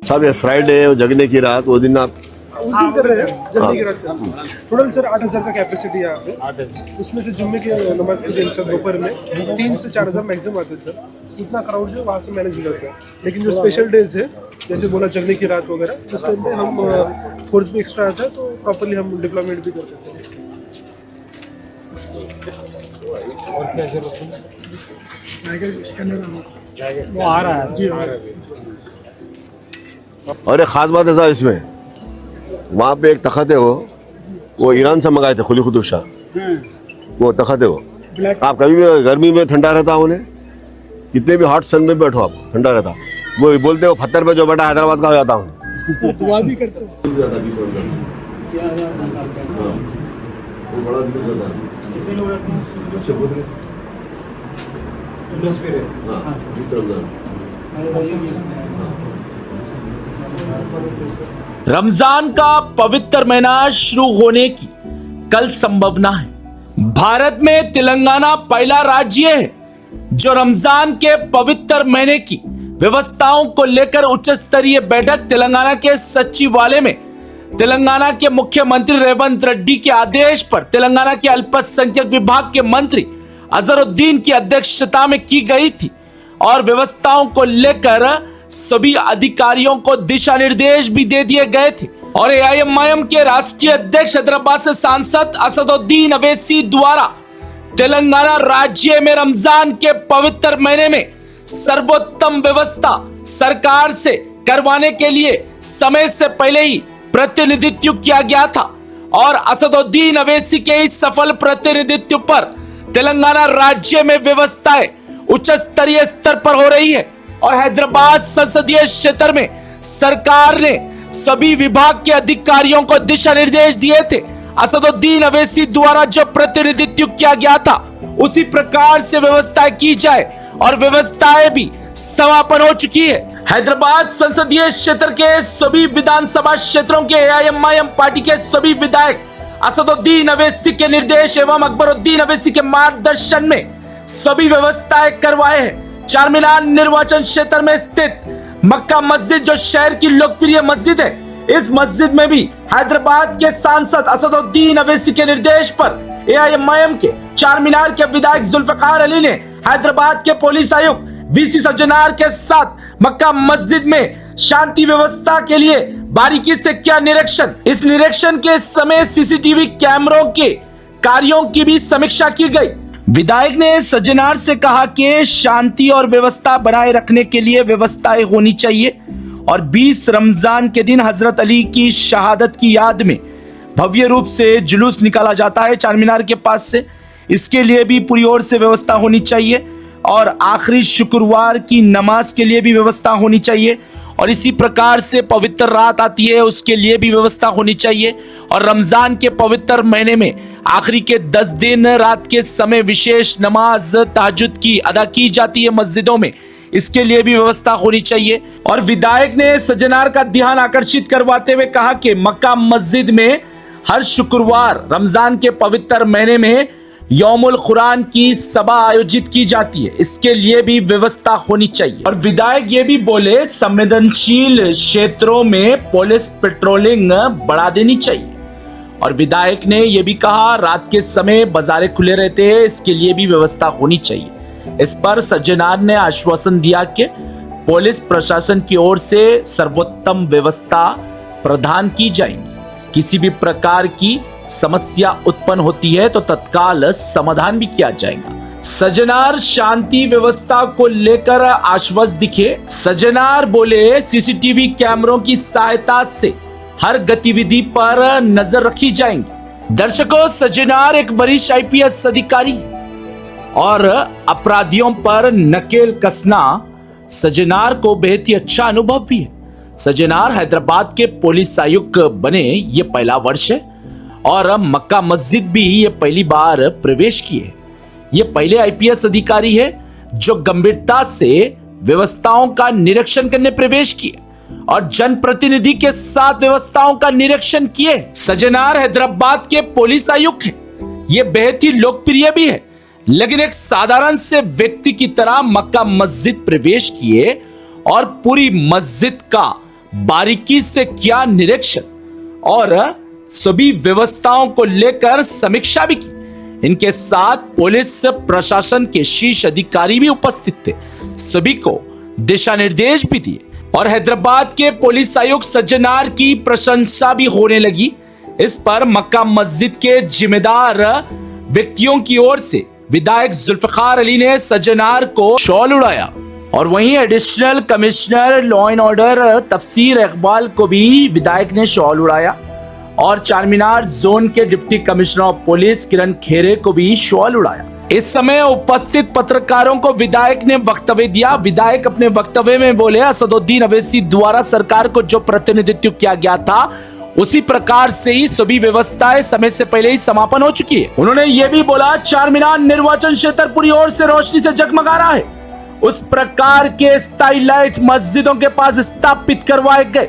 साहब ये फ्राइडे जगने की रात वो दिन आप उस दिन कर रहे हैं जल्दी की रात टोटल सर 8,000 का कैपेसिटी है यहाँ पे। उसमें से जुम्मे की नमाज के दिन सर दोपहर में 3 से 4,000 मैक्सिमम आते हैं सर। इतना क्राउड जो वहाँ से मैनेज हो जाता है। लेकिन जो स्पेशल डेज है जैसे बोला जगने की रात वगैरह उस टाइम पे हम फोर्स भी एक्स्ट्रा आता है तो प्रॉपरली हम डिप्लॉयमेंट भी करते हैं सर। और क्या जरूरत है? वो आ रहा है जी आ रहा है। और एक खास बात है साहब इसमें वहाँ पे एक तखत है वो ईरान से मंगाए थे खुली खुदूब शाह वो तखत है वो आप कभी भी गर्मी में ठंडा रहता उन्हें कितने भी हॉट सन में बैठो आप ठंडा रहता वो बोलते हो पत्थर पे जो बैठा हैदराबाद का हो जाता हूँ दुआ भी करते हैं। रमजान का पवित्र महीना शुरू होने की कल संभावना है। भारत में तेलंगाना पहला राज्य है जो रमजान के पवित्र महीने की व्यवस्थाओं को लेकर उच्च स्तरीय बैठक तेलंगाना के सचिवालय में तेलंगाना के मुख्यमंत्री रेवंत रेड्डी के आदेश पर तेलंगाना के अल्पसंख्यक विभाग के मंत्री अजहरुद्दीन की अध्यक्षता में की गई थी और व्यवस्थाओं को लेकर सभी अधिकारियों को दिशा निर्देश भी दे दिए गए थे। और एआईएमआईएम के राष्ट्रीय अध्यक्ष हैदराबाद से सांसद असदुद्दीन अवैसी द्वारा तेलंगाना राज्य में रमजान के पवित्र महीने में सर्वोत्तम व्यवस्था सरकार से करवाने के लिए समय से पहले ही प्रतिनिधित्व किया गया था और असदुद्दीन अवैसी के इस सफल प्रतिनिधित्व पर तेलंगाना राज्य में व्यवस्थाएं उच्च स्तरीय स्तर पर हो रही है और हैदराबाद संसदीय क्षेत्र में सरकार ने सभी विभाग के अधिकारियों को दिशा निर्देश दिए थे। असदुद्दीन अवैसी द्वारा जो प्रतिनिधित्व किया गया था उसी प्रकार से व्यवस्थाएं की जाए और व्यवस्थाएं भी समापन हो चुकी है। हैदराबाद संसदीय क्षेत्र के सभी विधानसभा क्षेत्रों के एआईएमआईएम पार्टी के सभी विधायक असदुद्दीन अवैसी के निर्देश एवं अकबरुद्दीन अवैसी के मार्गदर्शन में सभी व्यवस्थाएं करवाए हैं। चारमीनार निर्वाचन क्षेत्र में स्थित मक्का मस्जिद जो शहर की लोकप्रिय मस्जिद है, इस मस्जिद में भी हैदराबाद के सांसद असदुद्दीन अवैसी के निर्देश पर एआईएमआईएम के चारमीनार के विधायक जुल्फकार अली ने हैदराबाद के पुलिस आयुक्त वीसी सज्जनार के साथ मक्का मस्जिद में शांति व्यवस्था के लिए बारीकी से किया निरीक्षण। इस निरीक्षण के समय सीसीटीवी कैमरों के कार्यों की भी समीक्षा की गई। विधायक ने सज्जनार से कहा कि शांति और व्यवस्था बनाए रखने के लिए व्यवस्थाएं होनी चाहिए और 20 रमजान के दिन हजरत अली की शहादत की याद में भव्य रूप से जुलूस निकाला जाता है चारमीनार के पास से, इसके लिए भी पूरी ओर से व्यवस्था होनी चाहिए और आखिरी शुक्रवार की नमाज के लिए भी व्यवस्था होनी चाहिए और इसी प्रकार से पवित्र रात आती है उसके लिए भी व्यवस्था होनी चाहिए और रमजान के पवित्र महीने में आखिरी के 10 दिन रात के समय विशेष नमाज तहज्जुद की अदा की जाती है मस्जिदों में, इसके लिए भी व्यवस्था होनी चाहिए। और विधायक ने सज्जनार का ध्यान आकर्षित करवाते हुए कहा कि मक्का मस्जिद में हर शुक्रवार रमजान के पवित्र महीने में यौमुल कुरान की सभा आयोजित की जाती है, इसके लिए भी व्यवस्था होनी चाहिए। और विधायक ये भी बोले संवेदनशील क्षेत्रों में पुलिस पेट्रोलिंग बढ़ा देनी चाहिए और विधायक ने यह भी कहा रात के समय बाजारें खुले रहते हैं, इसके लिए भी व्यवस्था होनी चाहिए। इस पर सज्जनार ने आश्वासन दिया कि पुलिस प्रशासन की ओर से सर्वोत्तम व्यवस्था प्रदान की जाएगी, किसी भी प्रकार की समस्या उत्पन्न होती है तो तत्काल समाधान भी किया जाएगा। सज्जनार शांति व्यवस्था को लेकर आश्वस्त दिखे। सज्जनार बोले सीसीटीवी कैमरों की सहायता से हर गतिविधि पर नजर रखी जाएंगी। दर्शकों, सज्जनार एक वरिष्ठ आईपीएस अधिकारी और अपराधियों पर नकेल कसना सज्जनार को बेहद ही अच्छा अनुभव भी है। सज्जनार हैदराबाद के पुलिस आयुक्त बने ये पहला वर्ष है और मक्का मस्जिद भी ये पहली बार प्रवेश किए। ये पहले आईपीएस अधिकारी है जो गंभीरता से व्यवस्थाओं का निरीक्षण करने प्रवेश किए और जनप्रतिनिधि के साथ व्यवस्थाओं का निरीक्षण किए। सज्जनार हैदराबाद के पुलिस आयुक्त हैं। ये बेहद ही लोकप्रिय भी है, लेकिन एक साधारण से व्यक्ति की तरह मक्का मस्जिद प्रवेश किए और पूरी मस्जिद का बारीकी से किया निरीक्षण और सभी व्यवस्थाओं को लेकर समीक्षा भी की। इनके साथ पुलिस प्रशासन के शीर्ष अधिकारी भी उपस्थित थे। सभी को दिशा निर्देश भी दिए और हैदराबाद के पुलिस आयुक्त सज्जनार की प्रशंसा भी होने लगी। इस पर मक्का मस्जिद के जिम्मेदार व्यक्तियों की ओर से विधायक जुल्फिकार अली ने सज्जनार को शॉल उड़ाया और वहीं additional commissioner law and order तफसीर इकबाल को भी विधायक ने शॉल उड़ाया और चारमीनार जोन के डिप्टी कमिश्नर ऑफ पुलिस किरण खेरे को भी शॉल उड़ाया। इस समय उपस्थित पत्रकारों को विधायक ने वक्तव्य दिया। विधायक अपने वक्तव्य में बोले, असदुद्दीन अवैसी द्वारा सरकार को जो प्रतिनिधित्व किया गया था उसी प्रकार से ही सभी व्यवस्थाएं समय से पहले ही समापन हो चुकी है। उन्होंने ये भी बोला, चारमीनार निर्वाचन क्षेत्र पूरी ओर से रोशनी से जगमगा रहा है। उस प्रकार के स्थायी लाइट मस्जिदों के पास स्थापित करवाए गए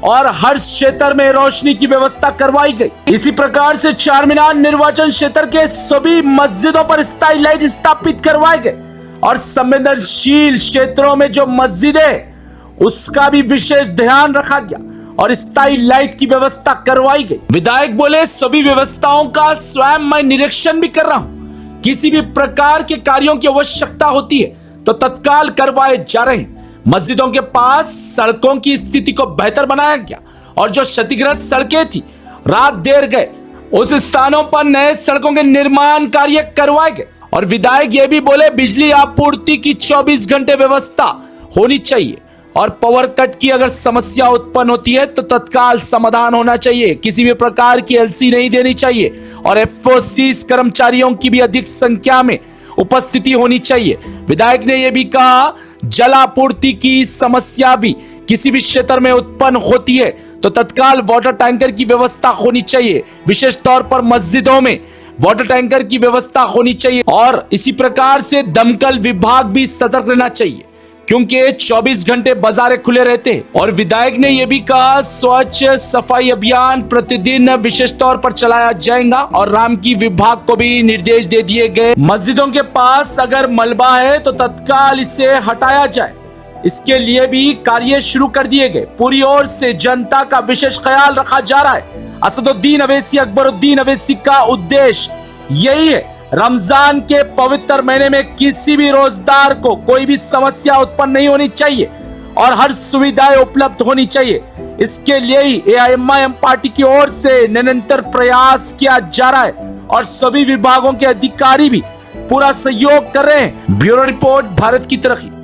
और हर क्षेत्र में रोशनी की व्यवस्था करवाई गई। इसी प्रकार से चारमीनार निर्वाचन क्षेत्र के सभी मस्जिदों पर स्थायी लाइट स्थापित करवाए गए और संवेदनशील क्षेत्रों में जो मस्जिद है उसका भी विशेष ध्यान रखा गया और स्थायी लाइट की व्यवस्था करवाई गई। विधायक बोले, सभी व्यवस्थाओं का स्वयं मैं निरीक्षण भी कर रहा हूं। किसी भी प्रकार के कार्यों की आवश्यकता होती है तो तत्काल करवाए जा रहे हैं। मस्जिदों के पास सड़कों की स्थिति को बेहतर बनाया गया और जो क्षतिग्रस्त सड़कें थी रात देर गए उस स्थानों पर नए सड़कों के निर्माण कार्य करवाए गए। और विधायक ये भी बोले, बिजली आपूर्ति की 24 घंटे व्यवस्था होनी चाहिए और पावर कट की अगर समस्या उत्पन्न होती है तो तत्काल समाधान होना चाहिए। किसी भी प्रकार की एलसी नहीं देनी चाहिए और एफओसी कर्मचारियों की भी अधिक संख्या में उपस्थिति होनी चाहिए। विधायक ने यह भी कहा, जल आपूर्ति की समस्या भी किसी भी क्षेत्र में उत्पन्न होती है तो तत्काल वाटर टैंकर की व्यवस्था होनी चाहिए। विशेष तौर पर मस्जिदों में वाटर टैंकर की व्यवस्था होनी चाहिए और इसी प्रकार से दमकल विभाग भी सतर्क रहना चाहिए क्योंकि 24 घंटे बाजारें खुले रहते हैं। और विधायक ने यह भी कहा, स्वच्छ सफाई अभियान प्रतिदिन विशेष तौर पर चलाया जाएगा और रामकी विभाग को भी निर्देश दे दिए गए। मस्जिदों के पास अगर मलबा है तो तत्काल इसे हटाया जाए, इसके लिए भी कार्य शुरू कर दिए गए। पूरी ओर से जनता का विशेष ख्याल रखा जा रहा है। असदुद्दीन अवैसी अकबरुद्दीन अवैसी का उद्देश्य यही है, रमजान के पवित्र महीने में किसी भी रोजगार को कोई भी समस्या उत्पन्न नहीं होनी चाहिए और हर सुविधाएं उपलब्ध होनी चाहिए। इसके लिए ही एआईएमआईएम पार्टी की ओर से निरंतर प्रयास किया जा रहा है और सभी विभागों के अधिकारी भी पूरा सहयोग कर रहे हैं। ब्यूरो रिपोर्ट, भारत की तरक्की।